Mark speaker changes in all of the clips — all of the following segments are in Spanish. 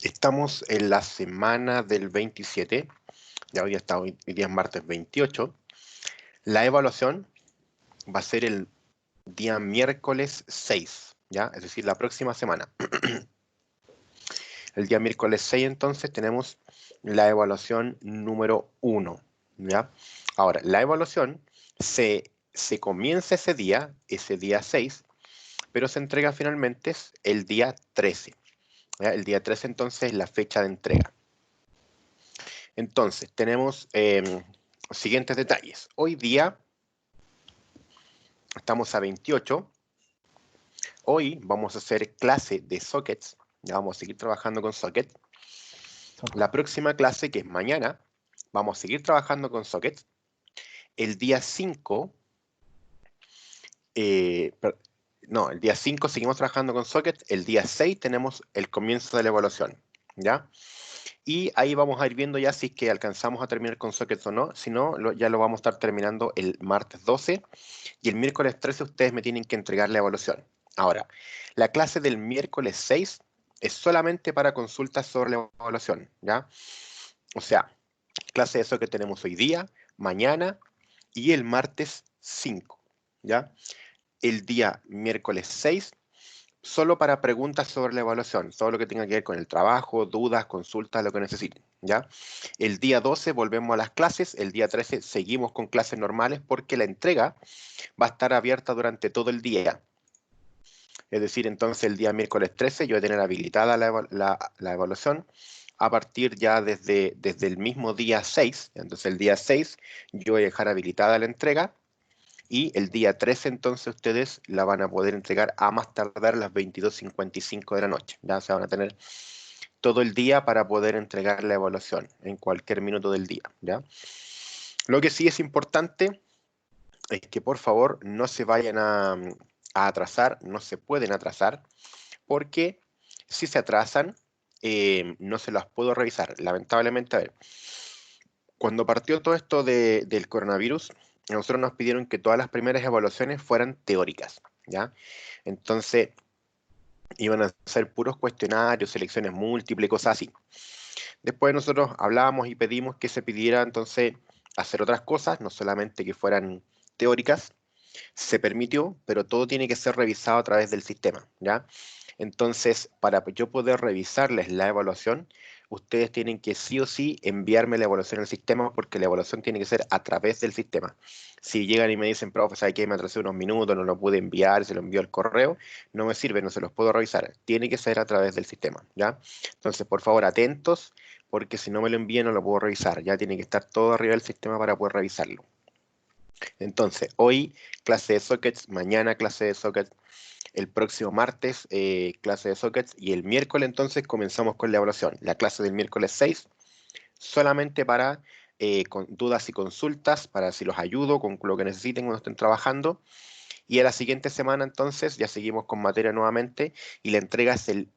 Speaker 1: Estamos en la semana del 27, ya hoy día es martes 28. La evaluación va a ser el día miércoles 6, ¿ya? Es decir, la próxima semana. El día miércoles 6 entonces tenemos la evaluación número 1, ¿ya? Ahora, la evaluación se comienza ese día 6, pero se entrega finalmente el día 13, ¿ya? El día 13 entonces es la fecha de entrega. Entonces, tenemos los siguientes detalles. Hoy día estamos a 28. Hoy vamos a hacer clase de sockets. Ya vamos a seguir trabajando con sockets. La próxima clase, que es mañana, vamos a seguir trabajando con sockets. El día 5, el día 5 seguimos trabajando con sockets. El día 6 tenemos el comienzo de la evaluación, ¿ya? Y ahí vamos a ir viendo ya si es que alcanzamos a terminar con sockets o no. Si no, ya lo vamos a estar terminando el martes 12. Y el miércoles 13 ustedes me tienen que entregar la evaluación. Ahora, la clase del miércoles 6 es solamente para consultas sobre la evaluación, ¿ya? O sea, clase de eso que tenemos hoy día, mañana y el martes 5, ¿ya? El día miércoles 6, solo para preguntas sobre la evaluación, todo lo que tenga que ver con el trabajo, dudas, consultas, lo que necesiten, ¿ya? El día 12 volvemos a las clases, el día 13 seguimos con clases normales porque la entrega va a estar abierta durante todo el día. Es decir, entonces el día miércoles 13 yo voy a tener habilitada la evaluación a partir ya desde el mismo día 6. Entonces el día 6 yo voy a dejar habilitada la entrega y el día 13 entonces ustedes la van a poder entregar a más tardar las 22:55 de la noche. Ya se van a tener todo el día para poder entregar la evaluación en cualquier minuto del día, ¿ya? Lo que sí es importante es que por favor no se vayan a atrasar, no se pueden atrasar, porque si se atrasan, no se las puedo revisar. Lamentablemente, a ver, cuando partió todo esto del coronavirus, a nosotros nos pidieron que todas las primeras evaluaciones fueran teóricas, ¿ya? Entonces, iban a ser puros cuestionarios, selecciones múltiples, cosas así. Después nosotros hablábamos y pedimos que se pidiera entonces hacer otras cosas, no solamente que fueran teóricas. Se permitió, pero todo tiene que ser revisado a través del sistema, ¿ya? Entonces, para yo poder revisarles la evaluación, ustedes tienen que sí o sí enviarme la evaluación al sistema porque la evaluación tiene que ser a través del sistema. Si llegan y me dicen, profe, ¿sabe qué? Me atrasé unos minutos, no lo pude enviar, se lo envió al correo, no me sirve, no se los puedo revisar. Tiene que ser a través del sistema, ¿ya? Entonces, por favor, atentos, porque si no me lo envían no lo puedo revisar. Ya tiene que estar todo arriba del sistema para poder revisarlo. Entonces, hoy clase de sockets, mañana clase de sockets, el próximo martes clase de sockets y el miércoles entonces comenzamos con la evaluación. La clase del miércoles 6 solamente para con dudas y consultas, para si los ayudo con lo que necesiten cuando estén trabajando. Y a la siguiente semana entonces ya seguimos con materia nuevamente y la entrega es el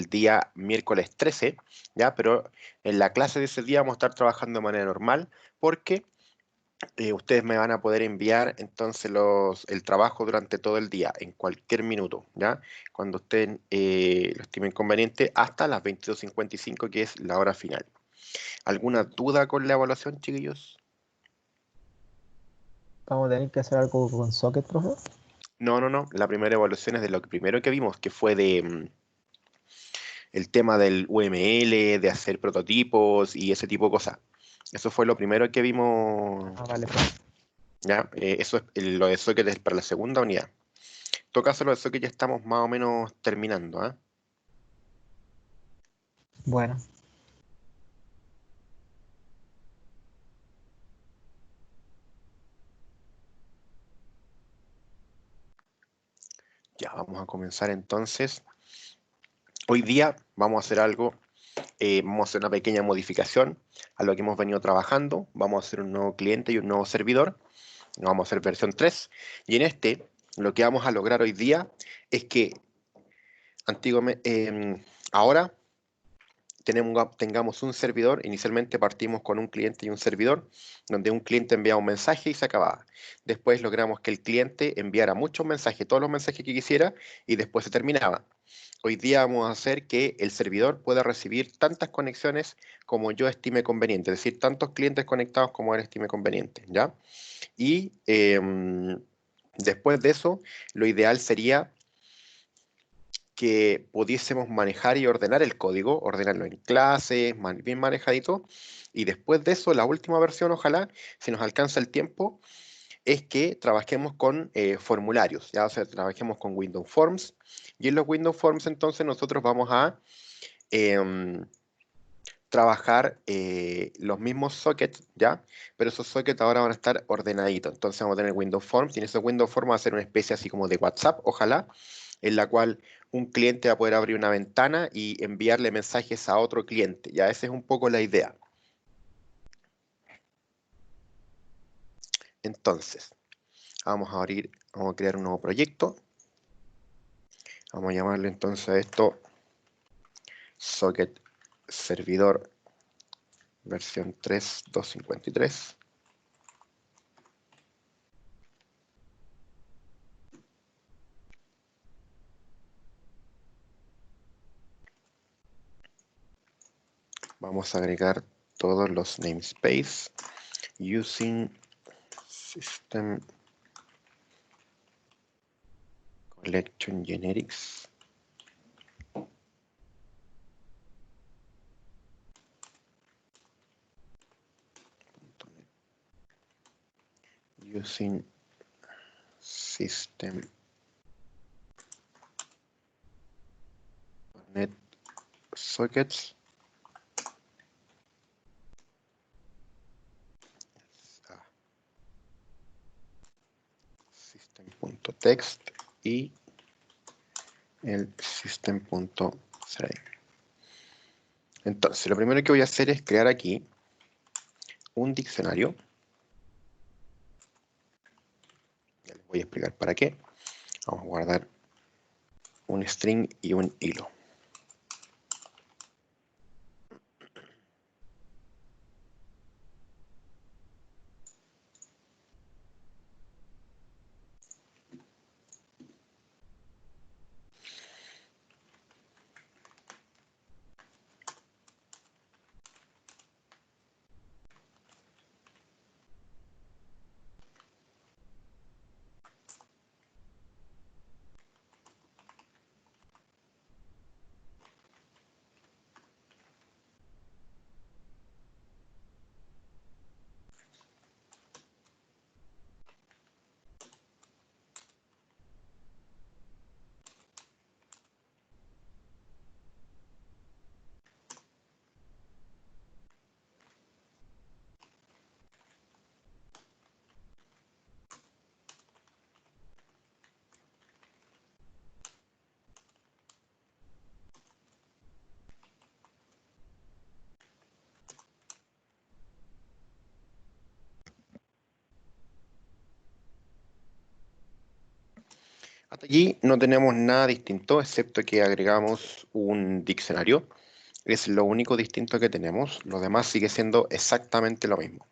Speaker 1: día miércoles 13, ¿ya? Pero en la clase de ese día vamos a estar trabajando de manera normal porque ustedes me van a poder enviar entonces el trabajo durante todo el día, en cualquier minuto, ¿ya? Cuando ustedes lo estimen conveniente, hasta las 22:55, que es la hora final. ¿Alguna duda con la evaluación, chiquillos?
Speaker 2: Vamos a tener que hacer algo con Socket, profe.
Speaker 1: No, no, no. La primera evaluación es de lo primero que vimos, que fue de el tema del UML, de hacer prototipos y ese tipo de cosas. Eso fue lo primero que vimos,
Speaker 2: Ah, vale, profe.
Speaker 1: ¿ya? Eso es lo de Socket es para la segunda unidad. En todo caso, lo de Socket ya estamos más o menos terminando, ¿ah?
Speaker 2: Bueno,
Speaker 1: Ya, vamos a comenzar entonces. Hoy día vamos a hacer algo, vamos a hacer una pequeña modificación a lo que hemos venido trabajando. Vamos a hacer un nuevo cliente y un nuevo servidor. Vamos a hacer versión 3. Y en lo que vamos a lograr hoy día es que ahora tengamos un servidor. Inicialmente partimos con un cliente y un servidor, donde un cliente enviaba un mensaje y se acababa. Después logramos que el cliente enviara muchos mensajes, todos los mensajes que quisiera, y después se terminaba. hoy día vamos a hacer que el servidor pueda recibir tantas conexiones como yo estime conveniente, es decir, tantos clientes conectados como él estime conveniente, ¿ya? Y después de eso, lo ideal sería que pudiésemos manejar y ordenar el código, ordenarlo en clases, bien manejadito, y después de eso, la última versión, ojalá, si nos alcanza el tiempo, es que trabajemos con formularios, ya, o sea, trabajemos con Windows Forms, y en los Windows Forms entonces nosotros vamos a em, trabajar los mismos sockets, ¿ya? Pero esos sockets ahora van a estar ordenaditos. Entonces vamos a tener Windows Forms y en esos Windows Forms va a ser una especie así como de WhatsApp, ojalá, en la cual un cliente va a poder abrir una ventana y enviarle mensajes a otro cliente. Ya esa es un poco la idea. Entonces, vamos a crear un nuevo proyecto. Vamos a llamarle entonces a esto Socket Servidor versión 3.253. Vamos a agregar todos los namespace using system collection generics. Using system net sockets. System.text y el system.thread. Entonces, lo primero que voy a hacer es crear aquí un diccionario. Ya les voy a explicar para qué. Vamos a guardar un string y un hilo. Hasta aquí no tenemos nada distinto, excepto que agregamos un diccionario. Es lo único distinto que tenemos. Lo demás sigue siendo exactamente lo mismo.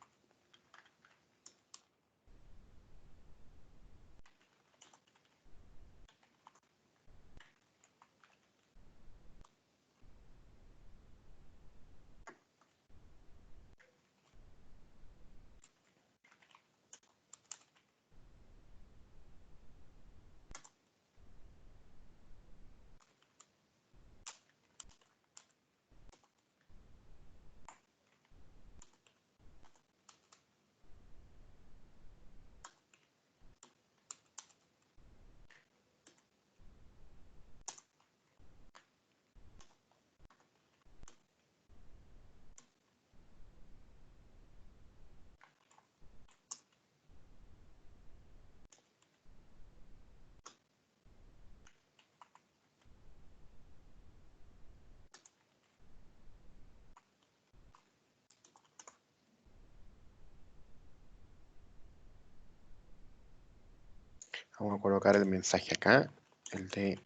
Speaker 1: Vamos a colocar el mensaje acá, el de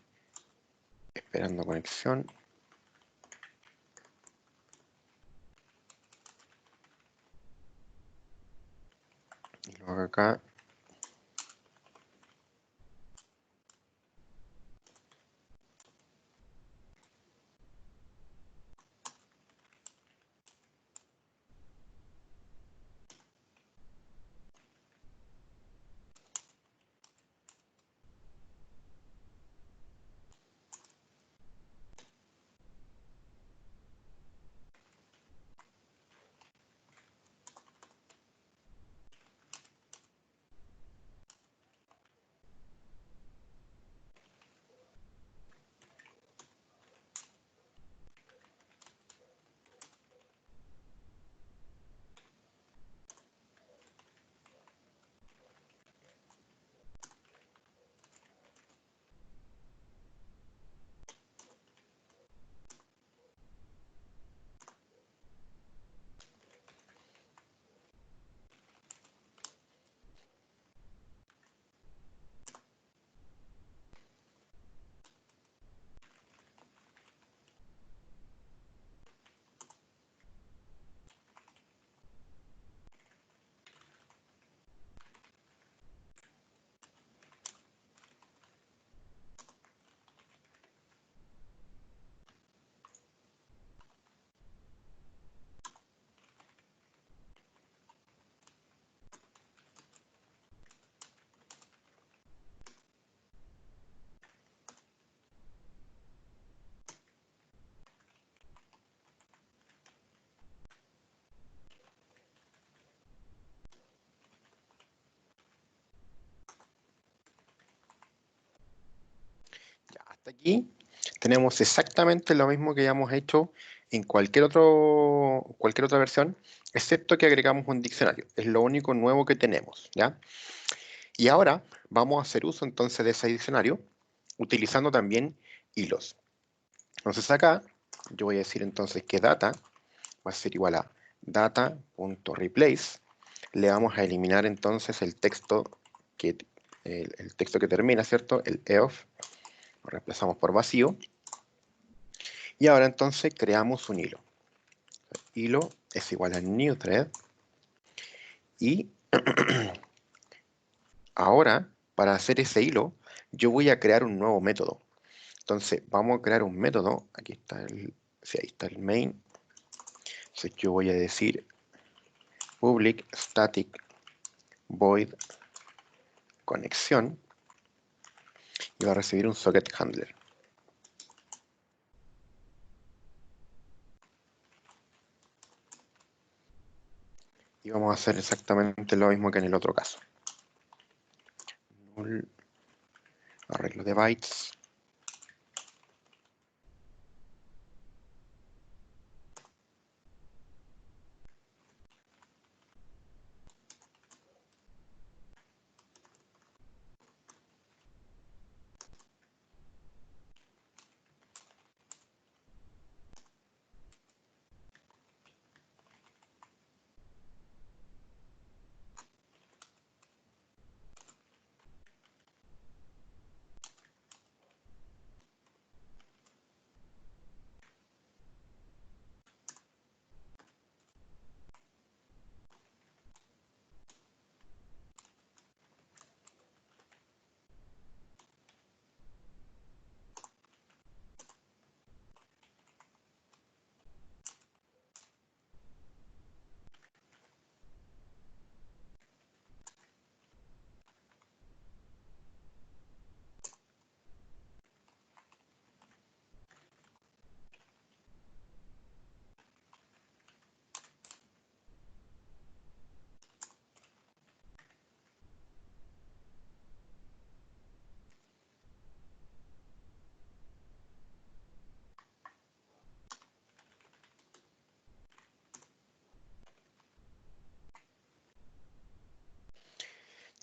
Speaker 1: esperando conexión. Y lo hago acá. Aquí tenemos exactamente lo mismo que ya hemos hecho en cualquier otra versión, excepto que agregamos un diccionario. Es lo único nuevo que tenemos, ¿ya? Y ahora vamos a hacer uso entonces de ese diccionario utilizando también hilos. Entonces acá yo voy a decir entonces que data va a ser igual a data.replace. Le vamos a eliminar entonces el texto el texto que termina, ¿cierto? El eof, lo reemplazamos por vacío. Y ahora entonces creamos un hilo. Hilo es igual a new thread. Y ahora, para hacer ese hilo, yo voy a crear un nuevo método. Entonces, vamos a crear un método. Aquí está sí, ahí está el main. Entonces, yo voy a decir public static void conexión y va a recibir un socket handler. Y vamos a hacer exactamente lo mismo que en el otro caso. Null, arreglo de bytes.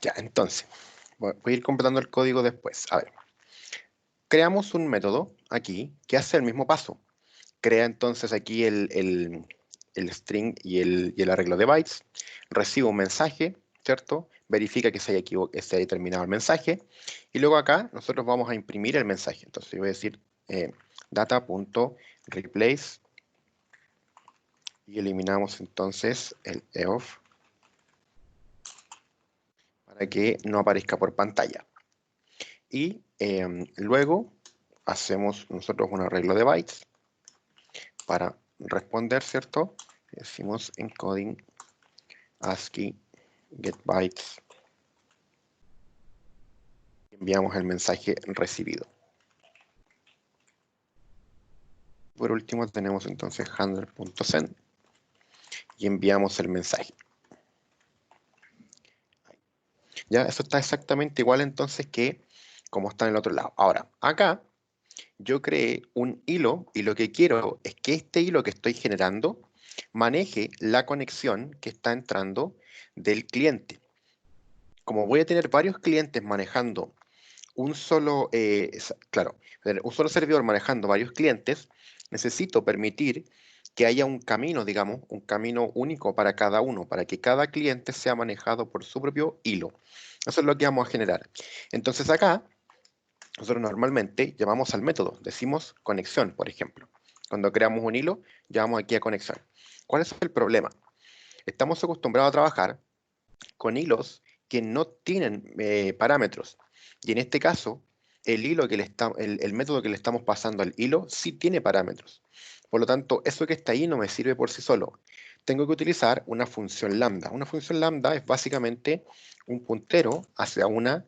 Speaker 1: Ya, entonces, voy a ir completando el código después. A ver, creamos un método aquí que hace el mismo paso. Crea entonces aquí el string y el arreglo de bytes, recibe un mensaje, ¿cierto? Verifica que se haya terminado el mensaje, y luego acá nosotros vamos a imprimir el mensaje. Entonces yo voy a decir data.replace y eliminamos entonces el eof para que no aparezca por pantalla. Y luego hacemos nosotros un arreglo de bytes para responder, ¿cierto? Decimos encoding ASCII get bytes. Enviamos el mensaje recibido. Por último tenemos entonces handler.send y enviamos el mensaje. Ya, eso está exactamente igual entonces que como está en el otro lado. Ahora, acá yo creé un hilo y lo que quiero es que este hilo que estoy generando maneje la conexión que está entrando del cliente. Como voy a tener varios clientes manejando un solo, un solo servidor manejando varios clientes, necesito permitir que haya un camino, digamos, un camino único para cada uno, para que cada cliente sea manejado por su propio hilo. Eso es lo que vamos a generar. Entonces acá, nosotros normalmente llamamos al método, decimos conexión, por ejemplo. Cuando creamos un hilo, llamamos aquí a conexión. ¿Cuál es el problema? Estamos acostumbrados a trabajar con hilos que no tienen parámetros. Y en este caso, el método que le estamos pasando al hilo sí tiene parámetros. Por lo tanto, eso que está ahí no me sirve por sí solo. Tengo que utilizar una función lambda. Una función lambda es básicamente un puntero hacia una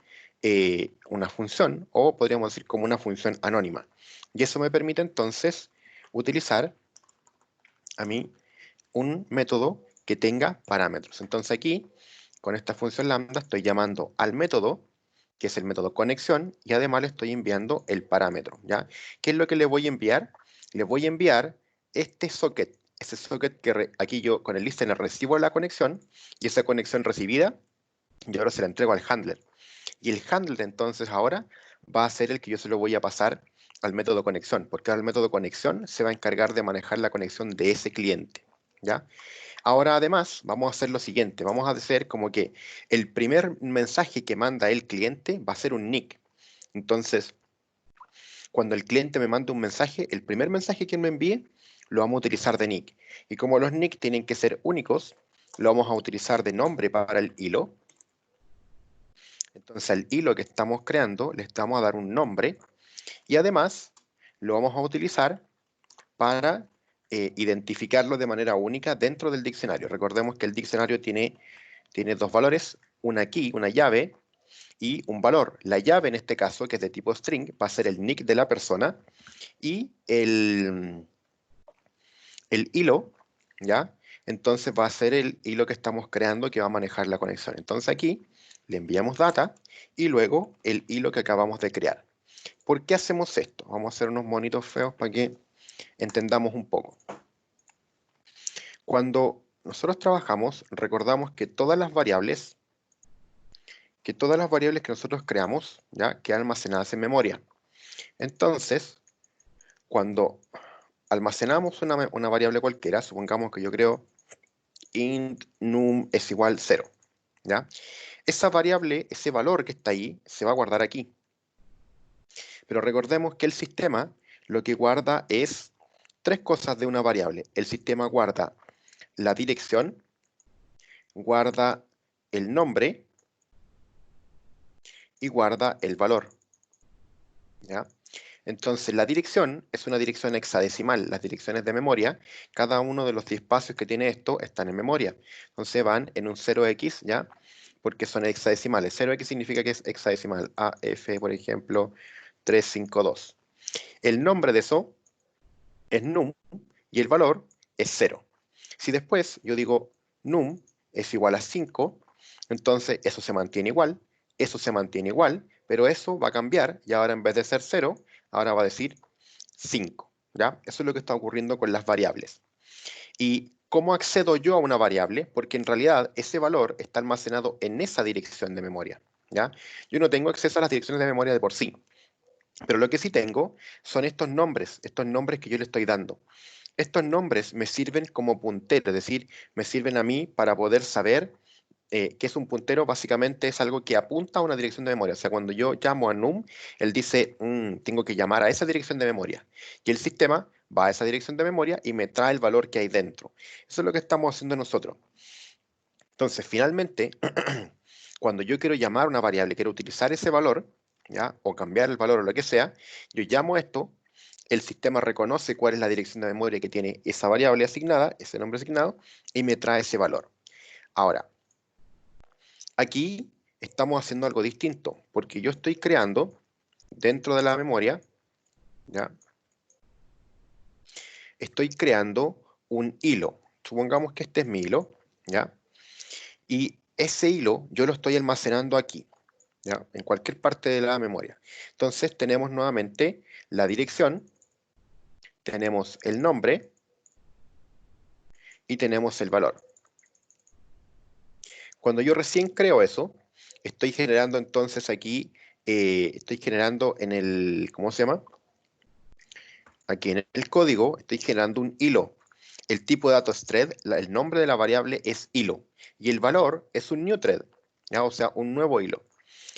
Speaker 1: función, o podríamos decir como una función anónima. Y eso me permite entonces utilizar a mí un método que tenga parámetros. Entonces aquí, con esta función lambda, estoy llamando al método que es el método conexión, y además le estoy enviando el parámetro, ¿ya? ¿Qué es lo que le voy a enviar? Le voy a enviar este socket, ese socket que aquí yo con el listener recibo la conexión, y esa conexión recibida, yo ahora se la entrego al handler. Y el handler entonces ahora va a ser el que yo se lo voy a pasar al método conexión, porque ahora el método conexión se va a encargar de manejar la conexión de ese cliente, ¿ya? Ahora además vamos a hacer lo siguiente, vamos a hacer como que el primer mensaje que manda el cliente va a ser un nick. Entonces, cuando el cliente me manda un mensaje, el primer mensaje que me envíe lo vamos a utilizar de nick. Y como los nick tienen que ser únicos, lo vamos a utilizar de nombre para el hilo. Entonces al hilo que estamos creando le vamos a dar un nombre y además lo vamos a utilizar para identificarlo de manera única dentro del diccionario. Recordemos que el diccionario tiene dos valores, una key, una llave, y un valor. La llave en este caso, que es de tipo string, va a ser el nick de la persona y el hilo, ¿ya? Entonces va a ser el hilo que estamos creando que va a manejar la conexión. Entonces aquí le enviamos data y luego el hilo que acabamos de crear. ¿Por qué hacemos esto? Vamos a hacer unos monitos feos para que entendamos un poco. Cuando nosotros trabajamos, recordamos que todas las variables que nosotros creamos, ¿ya? Quedan almacenadas en memoria. Entonces, cuando almacenamos una variable cualquiera, supongamos que yo creo int num es igual 0, ¿ya? Esa variable, ese valor que está ahí, se va a guardar aquí. Pero recordemos que el sistema lo que guarda es tres cosas de una variable. El sistema guarda la dirección, guarda el nombre y guarda el valor, ¿ya? Entonces, la dirección es una dirección hexadecimal. Las direcciones de memoria, cada uno de los 10 espacios que tiene esto están en memoria. Entonces van en un 0x, ¿ya? Porque son hexadecimales. 0x significa que es hexadecimal. AF, por ejemplo, 352. El nombre de eso es num y el valor es 0. Si después yo digo num es igual a 5, entonces eso se mantiene igual, eso se mantiene igual, pero eso va a cambiar y ahora en vez de ser 0, ahora va a decir 5, ¿ya? Eso es lo que está ocurriendo con las variables. ¿Y cómo accedo yo a una variable? Porque en realidad ese valor está almacenado en esa dirección de memoria, ¿ya? Yo no tengo acceso a las direcciones de memoria de por sí, pero lo que sí tengo son estos nombres que yo le estoy dando. Estos nombres me sirven como puntero, es decir, me sirven a mí para poder saber qué es un puntero. Básicamente es algo que apunta a una dirección de memoria. O sea, cuando yo llamo a num, él dice, tengo que llamar a esa dirección de memoria. Y el sistema va a esa dirección de memoria y me trae el valor que hay dentro. Eso es lo que estamos haciendo nosotros. Entonces, finalmente, cuando yo quiero llamar a una variable, quiero utilizar ese valor, ¿ya? O cambiar el valor o lo que sea, yo llamo esto, el sistema reconoce cuál es la dirección de memoria que tiene esa variable asignada, ese nombre asignado, y me trae ese valor. Ahora, aquí estamos haciendo algo distinto, porque yo estoy creando dentro de la memoria, ¿ya? Estoy creando un hilo. Supongamos que este es mi hilo, ¿ya? Y ese hilo yo lo estoy almacenando aquí, ¿ya? En cualquier parte de la memoria. Entonces tenemos nuevamente la dirección, tenemos el nombre y tenemos el valor. Cuando yo recién creo eso, estoy generando entonces aquí, estoy generando en el, ¿cómo se llama? Aquí en el código estoy generando un hilo. El tipo de datos thread, el nombre de la variable es hilo y el valor es un new thread, ¿ya? O sea, un nuevo hilo.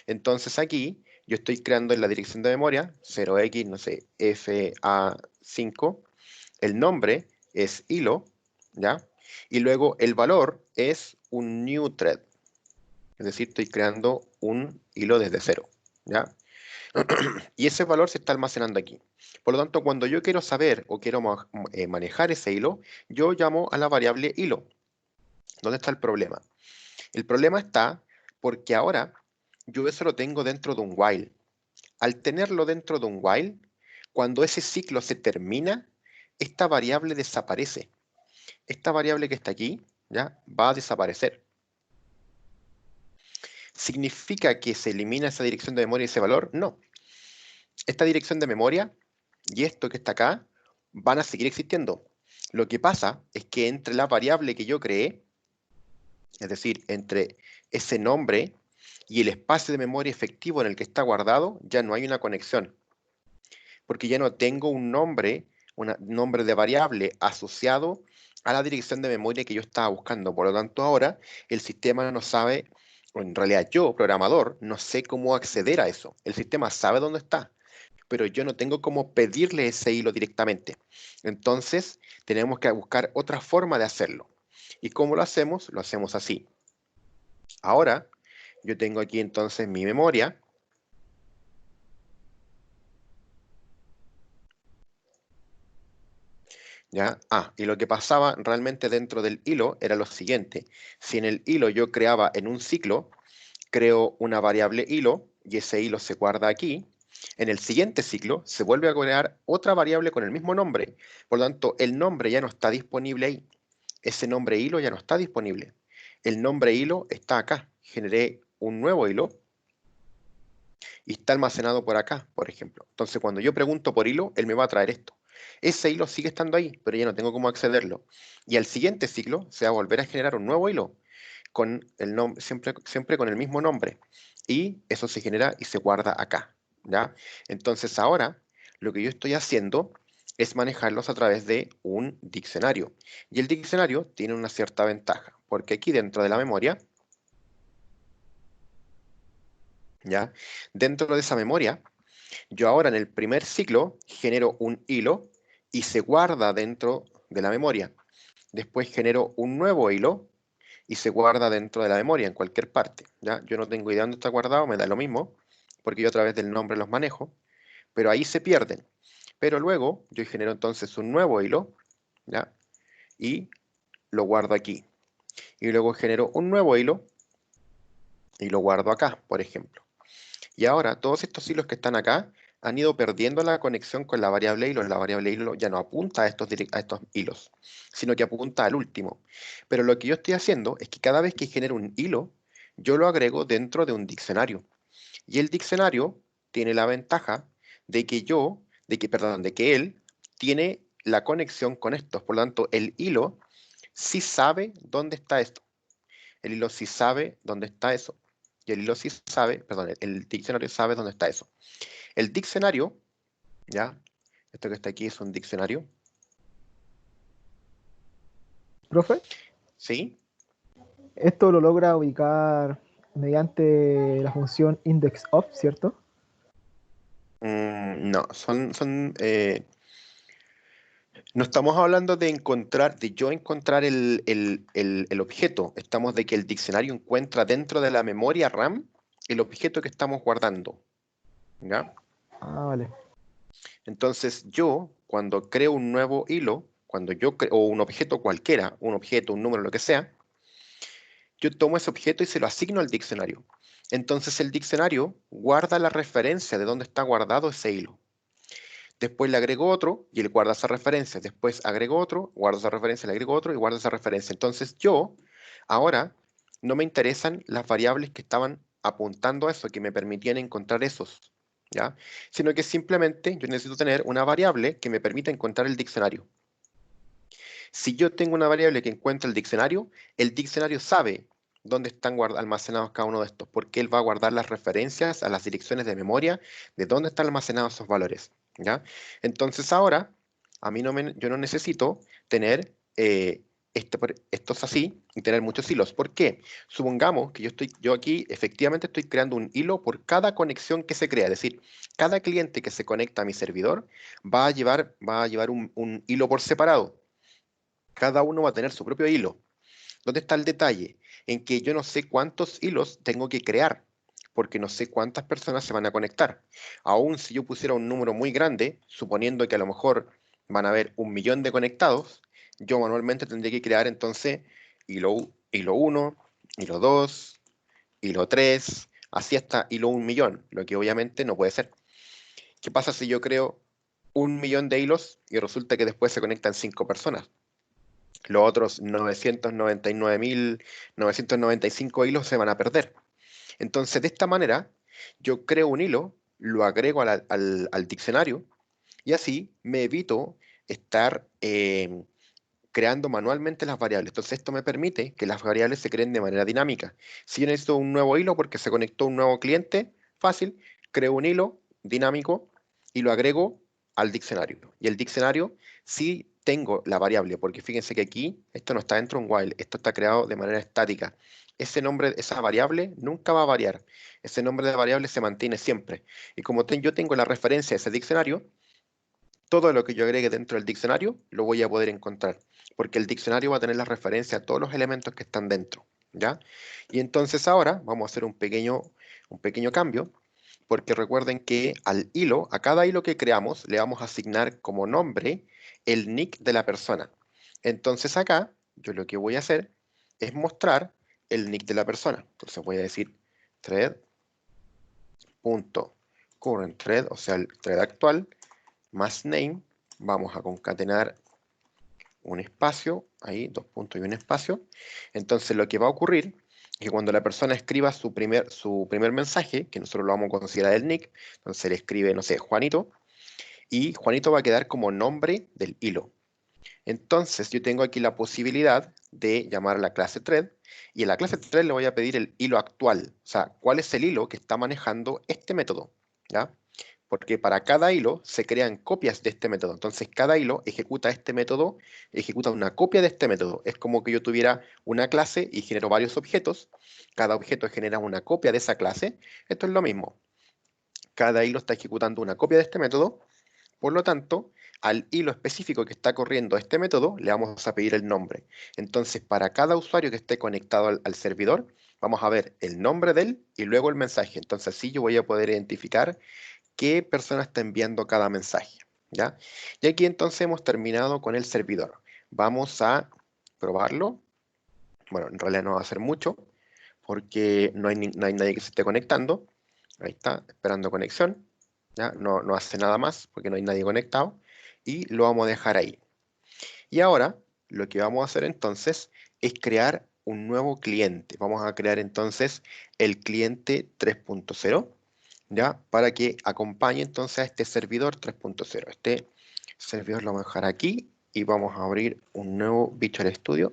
Speaker 1: Entonces aquí yo estoy creando en la dirección de memoria 0x, no sé, FA5. El nombre es hilo, ¿ya? Y luego el valor es un new thread. Es decir, estoy creando un hilo desde cero, ¿ya? Y ese valor se está almacenando aquí. Por lo tanto, cuando yo quiero saber o quiero manejar ese hilo, yo llamo a la variable hilo. ¿Dónde está el problema? El problema está porque ahora yo eso lo tengo dentro de un while. Al tenerlo dentro de un while, cuando ese ciclo se termina, esta variable desaparece. Esta variable que está aquí, ¿ya? Va a desaparecer. ¿Significa que se elimina esa dirección de memoria y ese valor? No. Esta dirección de memoria y esto que está acá van a seguir existiendo. Lo que pasa es que entre la variable que yo creé, es decir, entre ese nombre y el espacio de memoria efectivo en el que está guardado, ya no hay una conexión, porque ya no tengo un nombre de variable asociado a la dirección de memoria que yo estaba buscando. Por lo tanto, ahora el sistema no sabe, o en realidad yo, programador, no sé cómo acceder a eso. El sistema sabe dónde está, pero yo no tengo cómo pedirle ese hilo directamente. Entonces, tenemos que buscar otra forma de hacerlo. ¿Y cómo lo hacemos? Lo hacemos así. Ahora, yo tengo aquí entonces mi memoria. ¿Ya? Y lo que pasaba realmente dentro del hilo era lo siguiente. Si en el hilo yo creaba en un ciclo, creo una variable hilo y ese hilo se guarda aquí. En el siguiente ciclo se vuelve a crear otra variable con el mismo nombre. Por lo tanto, el nombre ya no está disponible ahí. Ese nombre hilo ya no está disponible. El nombre hilo está acá. Generé un nuevo hilo y está almacenado por acá, por ejemplo. Entonces, cuando yo pregunto por hilo, él me va a traer esto. Ese hilo sigue estando ahí, pero ya no tengo cómo accederlo. Y al siguiente ciclo se va a volver a generar un nuevo hilo con el nombre, siempre con el mismo nombre. Y eso se genera y se guarda acá, ¿ya? Entonces ahora lo que yo estoy haciendo es manejarlos a través de un diccionario. Y el diccionario tiene una cierta ventaja, porque aquí dentro de la memoria, ¿ya? Dentro de esa memoria, yo ahora en el primer ciclo genero un hilo y se guarda dentro de la memoria. Después genero un nuevo hilo y se guarda dentro de la memoria, en cualquier parte, ¿ya? Yo no tengo idea dónde está guardado, me da lo mismo, porque yo a través del nombre los manejo, pero ahí se pierden. Pero luego yo genero entonces un nuevo hilo, ¿ya? Y lo guardo aquí. Y luego genero un nuevo hilo y lo guardo acá, por ejemplo. Y ahora todos estos hilos que están acá han ido perdiendo la conexión con la variable hilo. La variable hilo ya no apunta a a estos hilos, sino que apunta al último. Pero lo que yo estoy haciendo es que cada vez que genero un hilo, yo lo agrego dentro de un diccionario. Y el diccionario tiene la ventaja de que él tiene la conexión con estos. Por lo tanto, el hilo sí sabe dónde está esto. El hilo sí sabe dónde está eso. Y el hilo sí sabe, perdón, el diccionario sabe dónde está eso. El diccionario, ¿ya? Esto que está aquí es un diccionario,
Speaker 2: Profe,
Speaker 1: ¿sí?
Speaker 2: esto lo logra ubicar mediante la función indexOf, ¿cierto?
Speaker 1: No, no estamos hablando de yo encontrar el objeto. Estamos de que el diccionario encuentra dentro de la memoria RAM el objeto que estamos guardando, ¿ya?
Speaker 2: Ah, vale.
Speaker 1: Entonces yo, cuando creo un nuevo hilo, cuando yo creo un objeto cualquiera, un objeto, un número, lo que sea, yo tomo ese objeto y se lo asigno al diccionario. Entonces el diccionario guarda la referencia de dónde está guardado ese hilo. Después le agrego otro y él guarda esa referencia. Después agrego otro, guardo esa referencia, le agrego otro y guardo esa referencia. Entonces yo, ahora, no me interesan las variables que estaban apuntando a eso, que me permitían encontrar esos, ¿ya? Sino que simplemente yo necesito tener una variable que me permita encontrar el diccionario. Si yo tengo una variable que encuentra el diccionario sabe dónde están almacenados cada uno de estos, porque él va a guardar las referencias a las direcciones de memoria de dónde están almacenados esos valores, ¿ya? Entonces ahora, yo no necesito tener estos así y tener muchos hilos. ¿Por qué? Supongamos que yo aquí efectivamente estoy creando un hilo por cada conexión que se crea, es decir, cada cliente que se conecta a mi servidor va a llevar un hilo por separado. Cada uno va a tener su propio hilo. ¿Dónde está el detalle? En que yo no sé cuántos hilos tengo que crear, porque no sé cuántas personas se van a conectar. Aún si yo pusiera un número muy grande, suponiendo que a lo mejor van a haber 1 millón de conectados, yo manualmente tendría que crear entonces hilo 1, hilo 2, hilo 3, así hasta hilo 1 millón, lo que obviamente no puede ser. ¿Qué pasa si yo creo 1 millón de hilos y resulta que después se conectan 5 personas? Los otros 999.995 hilos se van a perder. Entonces, de esta manera, yo creo un hilo, lo agrego al diccionario y así me evito estar creando manualmente las variables. Entonces, esto me permite que las variables se creen de manera dinámica. Si yo necesito un nuevo hilo porque se conectó un nuevo cliente, fácil, creo un hilo dinámico y lo agrego al diccionario. Y el diccionario sí tengo la variable, porque fíjense que aquí esto no está dentro de un while, esto está creado de manera estática. Ese nombre, esa variable nunca va a variar. Ese nombre de variable se mantiene siempre. Y como yo tengo la referencia a ese diccionario, todo lo que yo agregue dentro del diccionario lo voy a poder encontrar, porque el diccionario va a tener la referencia a todos los elementos que están dentro, ¿ya? Y entonces ahora vamos a hacer un pequeño cambio, porque recuerden que al hilo, a cada hilo que creamos, le vamos a asignar como nombre el nick de la persona. Entonces acá, yo lo que voy a hacer es mostrar el nick de la persona. Entonces voy a decir thread.currentThread, o sea, el thread actual, más name, vamos a concatenar un espacio, ahí, dos puntos y un espacio. Entonces lo que va a ocurrir es que cuando la persona escriba su primer mensaje, que nosotros lo vamos a considerar el nick, entonces le escribe, no sé, Juanito, y Juanito va a quedar como nombre del hilo. Entonces yo tengo aquí la posibilidad de llamar a la clase thread, y en la clase thread le voy a pedir el hilo actual, o sea, cuál es el hilo que está manejando este método, ¿ya? Porque para cada hilo se crean copias de este método. Entonces, cada hilo ejecuta este método, ejecuta una copia de este método. Es como que yo tuviera una clase y genero varios objetos. Cada objeto genera una copia de esa clase. Esto es lo mismo. Cada hilo está ejecutando una copia de este método. Por lo tanto, al hilo específico que está corriendo este método, le vamos a pedir el nombre. Entonces, para cada usuario que esté conectado al servidor, vamos a ver el nombre de él y luego el mensaje. Entonces, así yo voy a poder identificar qué persona está enviando cada mensaje, ¿ya? Y aquí entonces hemos terminado con el servidor. Vamos a probarlo. Bueno, en realidad no va a hacer mucho porque no hay nadie que se esté conectando. Ahí está, esperando conexión. ¿Ya? No hace nada más porque no hay nadie conectado. Y lo vamos a dejar ahí. Y ahora lo que vamos a hacer entonces es crear un nuevo cliente. Vamos a crear entonces el cliente 3.0, ¿ya? Para que acompañe entonces a este servidor 3.0. Este servidor lo vamos a dejar aquí y vamos a abrir un nuevo Visual Studio.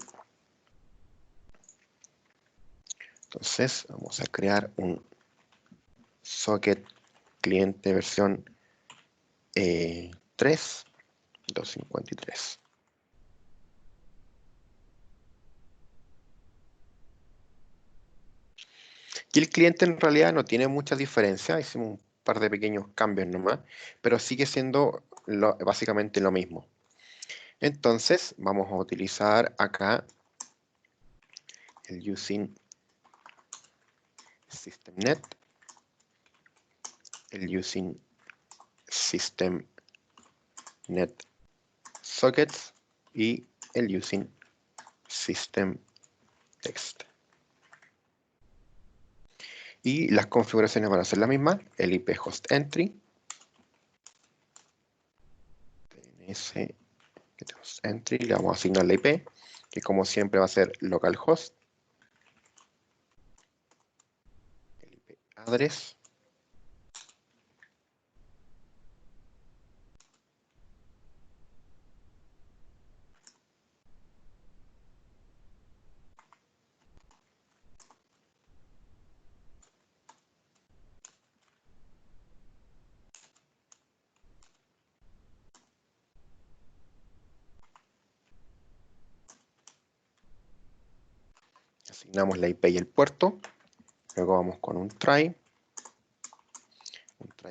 Speaker 1: Entonces vamos a crear un socket cliente versión 3.253. Y el cliente en realidad no tiene mucha diferencia, hicimos un par de pequeños cambios nomás, pero sigue siendo básicamente lo mismo. Entonces vamos a utilizar acá el using systemnet, el using systemnet sockets y el using system text. Y las configuraciones van a ser las mismas, el IP host entry, DNS host entry, le vamos a asignar la IP, que como siempre va a ser localhost, el IP address, asignamos la IP y el puerto, luego vamos con un try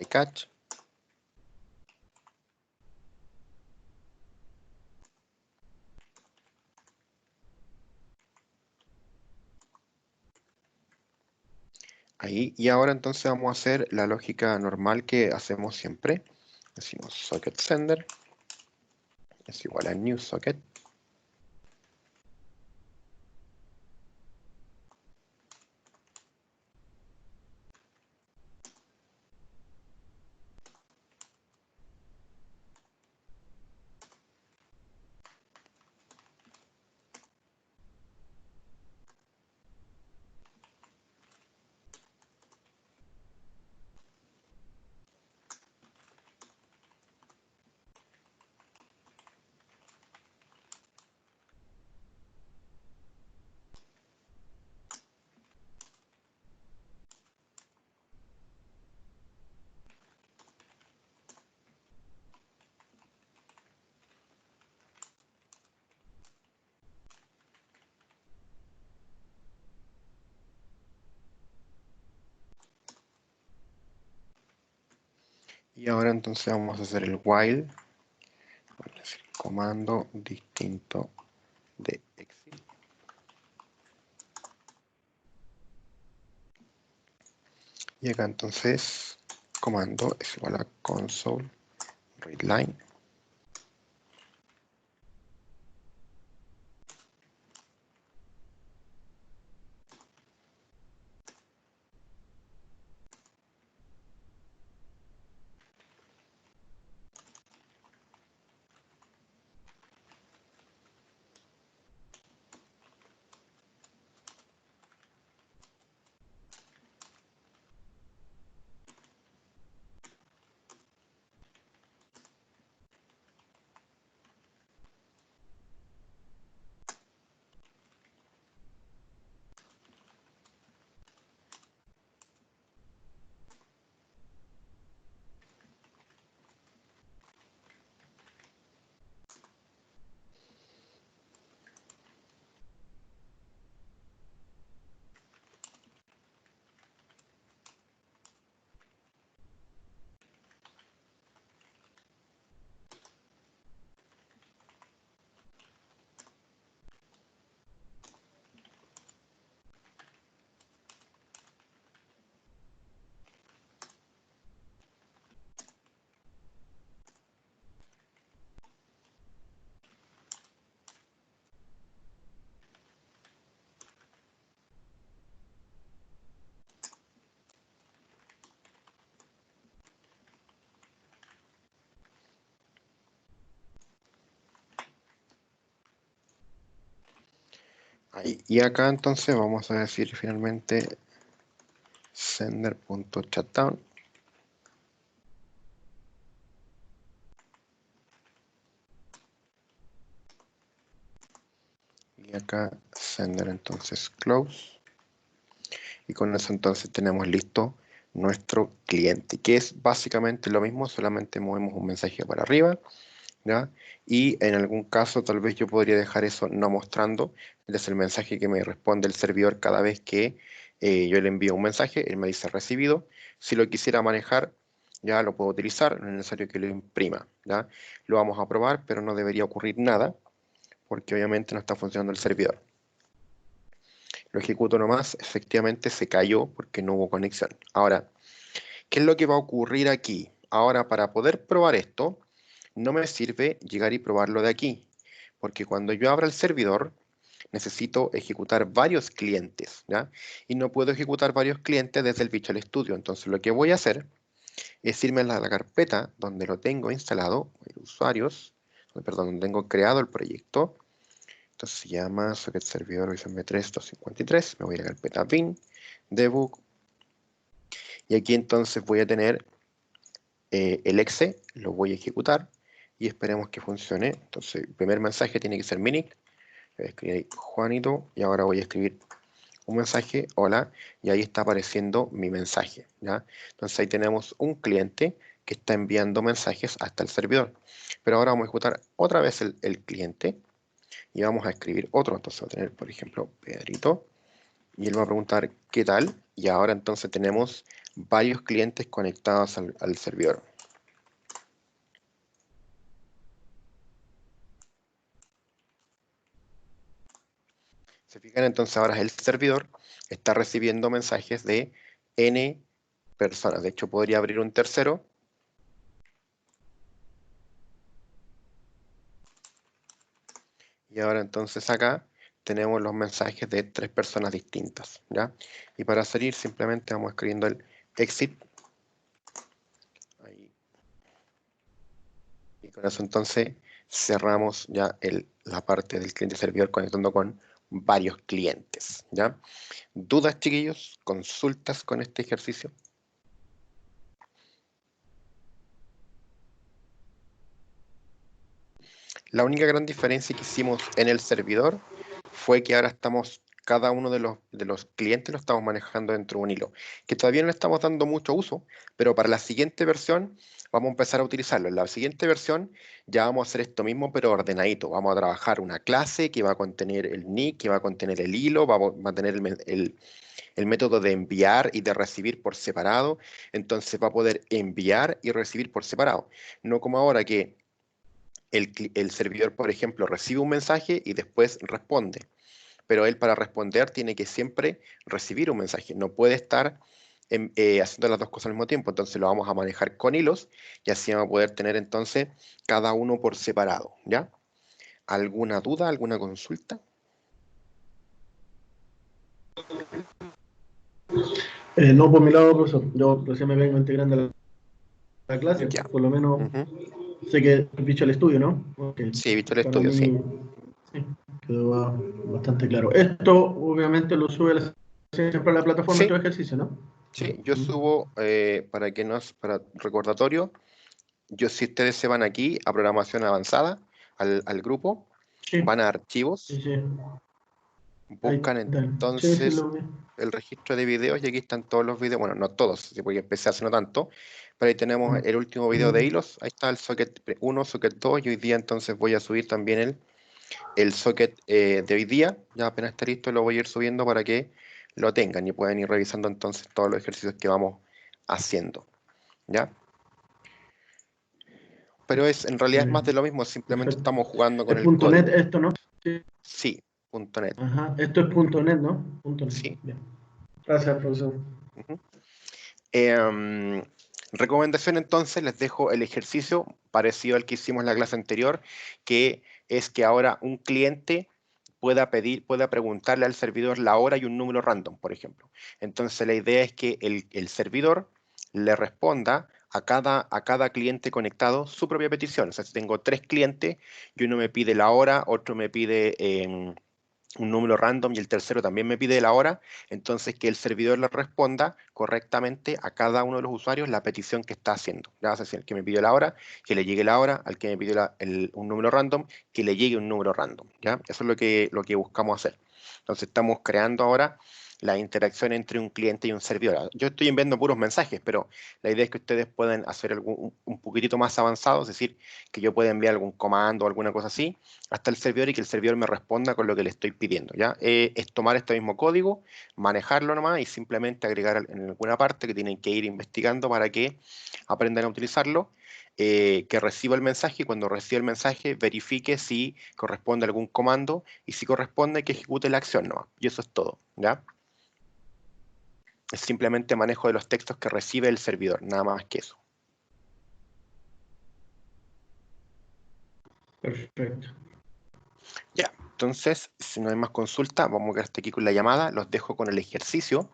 Speaker 1: catch, ahí, y ahora entonces vamos a hacer la lógica normal que hacemos siempre. Decimos socket sender es igual a new socket. Y ahora entonces vamos a hacer el while, voy a decir comando distinto de exit. Y acá entonces comando es igual a console readline. Ahí. Y acá entonces vamos a decir finalmente sender.shutdown. Y acá sender entonces close. Y con eso entonces tenemos listo nuestro cliente, que es básicamente lo mismo, solamente movemos un mensaje para arriba, ¿ya? Y en algún caso tal vez yo podría dejar eso no mostrando, es el mensaje que me responde el servidor cada vez que yo le envío un mensaje, él me dice recibido. Si lo quisiera manejar, ya lo puedo utilizar, no es necesario que lo imprima, ¿ya? Lo vamos a probar, pero no debería ocurrir nada, porque obviamente no está funcionando el servidor. Lo ejecuto nomás, efectivamente se cayó porque no hubo conexión. Ahora, ¿qué es lo que va a ocurrir aquí? Ahora, para poder probar esto, no me sirve llegar y probarlo de aquí, porque cuando yo abra el servidor, necesito ejecutar varios clientes, ¿ya? Y no puedo ejecutar varios clientes desde el Visual Studio. Entonces, lo que voy a hacer es irme a la carpeta donde lo tengo instalado, usuarios, perdón, donde tengo creado el proyecto. Entonces se llama Socket Servidor V3 253. Me voy a la carpeta bin, debug, y aquí entonces voy a tener el exe, lo voy a ejecutar y esperemos que funcione. Entonces, el primer mensaje tiene que ser minic. Voy a escribir ahí Juanito y ahora voy a escribir un mensaje, hola, y ahí está apareciendo mi mensaje, ¿ya? Entonces ahí tenemos un cliente que está enviando mensajes hasta el servidor. Pero ahora vamos a ejecutar otra vez el cliente y vamos a escribir otro. Entonces va a tener, por ejemplo, Pedrito, y él va a preguntar qué tal, y ahora entonces tenemos varios clientes conectados al servidor. Se fijan entonces ahora el servidor está recibiendo mensajes de N personas. De hecho, podría abrir un tercero. Y ahora entonces acá tenemos los mensajes de 3 personas distintas, ¿ya? Y para salir simplemente vamos escribiendo el exit. Ahí. Y con eso entonces cerramos ya la parte del cliente servidor conectando con varios clientes, ¿ya? ¿Dudas, chiquillos? ¿Consultas con este ejercicio? La única gran diferencia que hicimos en el servidor fue que ahora estamos, cada uno de los clientes lo estamos manejando dentro de un hilo, que todavía no le estamos dando mucho uso, pero para la siguiente versión vamos a empezar a utilizarlo. En la siguiente versión ya vamos a hacer esto mismo, pero ordenadito. Vamos a trabajar una clase que va a contener el nick, que va a contener el hilo, va a tener el método de enviar y de recibir por separado, entonces va a poder enviar y recibir por separado. No como ahora que el servidor, por ejemplo, recibe un mensaje y después responde. Pero él para responder tiene que siempre recibir un mensaje. No puede estar haciendo las dos cosas al mismo tiempo. Entonces lo vamos a manejar con hilos y así vamos a poder tener entonces cada uno por separado. ¿Ya? ¿Alguna duda, alguna consulta?
Speaker 3: No, por mi lado, profesor. Yo recién me vengo integrando a la clase.
Speaker 1: Ya.
Speaker 3: Por lo menos
Speaker 1: Ujú.
Speaker 3: sé que he dicho el estudio, ¿no? Porque
Speaker 1: Sí, he visto el
Speaker 3: para
Speaker 1: estudio, sí.
Speaker 3: mí sí, quedó bastante claro. Esto, obviamente, lo sube siempre a la plataforma de
Speaker 1: Sí,
Speaker 3: tu ejercicio, ¿no?
Speaker 1: sí. Yo subo, para recordatorio, si ustedes se van aquí a programación avanzada, al grupo,
Speaker 3: Sí,
Speaker 1: van a
Speaker 3: sí,
Speaker 1: archivos,
Speaker 3: sí. Ahí
Speaker 1: buscan
Speaker 3: está. Sí, sí,
Speaker 1: entonces
Speaker 3: lo vi.
Speaker 1: el registro de videos y aquí están todos los videos, bueno, no todos, sí, porque empecé hace no tanto, pero ahí tenemos el último video de
Speaker 3: Ujú.
Speaker 1: hilos, ahí está el socket 1, socket 2 y hoy día entonces voy a subir también el socket de hoy día, ya apenas está listo lo voy a ir subiendo para que lo tengan y puedan ir revisando entonces todos los ejercicios que vamos haciendo, ¿ya? Pero en realidad es más de lo mismo, simplemente
Speaker 3: Perfecto.
Speaker 1: estamos jugando con
Speaker 3: Es
Speaker 1: el
Speaker 3: punto .net
Speaker 1: código.
Speaker 3: esto, ¿no? Sí.
Speaker 1: Sí, .net,
Speaker 3: Ajá. Esto es punto .net, ¿no? Punto .net.
Speaker 1: sí.
Speaker 3: Bien. Gracias, profesor.
Speaker 1: Ujú. Em, Recomendación entonces, les dejo el ejercicio parecido al que hicimos en la clase anterior, que es que ahora un cliente pueda preguntarle al servidor la hora y un número random, por ejemplo. Entonces la idea es que el servidor le responda a cada cliente conectado su propia petición. O sea, si tengo 3 clientes y uno me pide la hora, otro me pide un número random y el tercero también me pide la hora, entonces que el servidor le responda correctamente a cada uno de los usuarios la petición que está haciendo. Ya vas a decir, el que me pidió la hora, que le llegue la hora, al que me pidió un número random, que le llegue un número random. ¿Ya? Eso es lo que buscamos hacer. Entonces estamos creando ahora la interacción entre un cliente y un servidor. Yo estoy enviando puros mensajes, pero la idea es que ustedes puedan hacer un poquitito más avanzado, es decir, que yo pueda enviar algún comando o alguna cosa así hasta el servidor y que el servidor me responda con lo que le estoy pidiendo, ¿ya? Es tomar este mismo código, manejarlo nomás y simplemente agregar en alguna parte que tienen que ir investigando para que aprendan a utilizarlo, que reciba el mensaje y cuando reciba el mensaje verifique si corresponde a algún comando y si corresponde que ejecute la acción nomás. Y eso es todo, ¿ya? Es simplemente manejo de los textos que recibe el servidor, nada más que eso.
Speaker 3: Perfecto.
Speaker 1: Ya, entonces, si no hay más consulta, vamos a quedar hasta aquí con la llamada, los dejo con el ejercicio.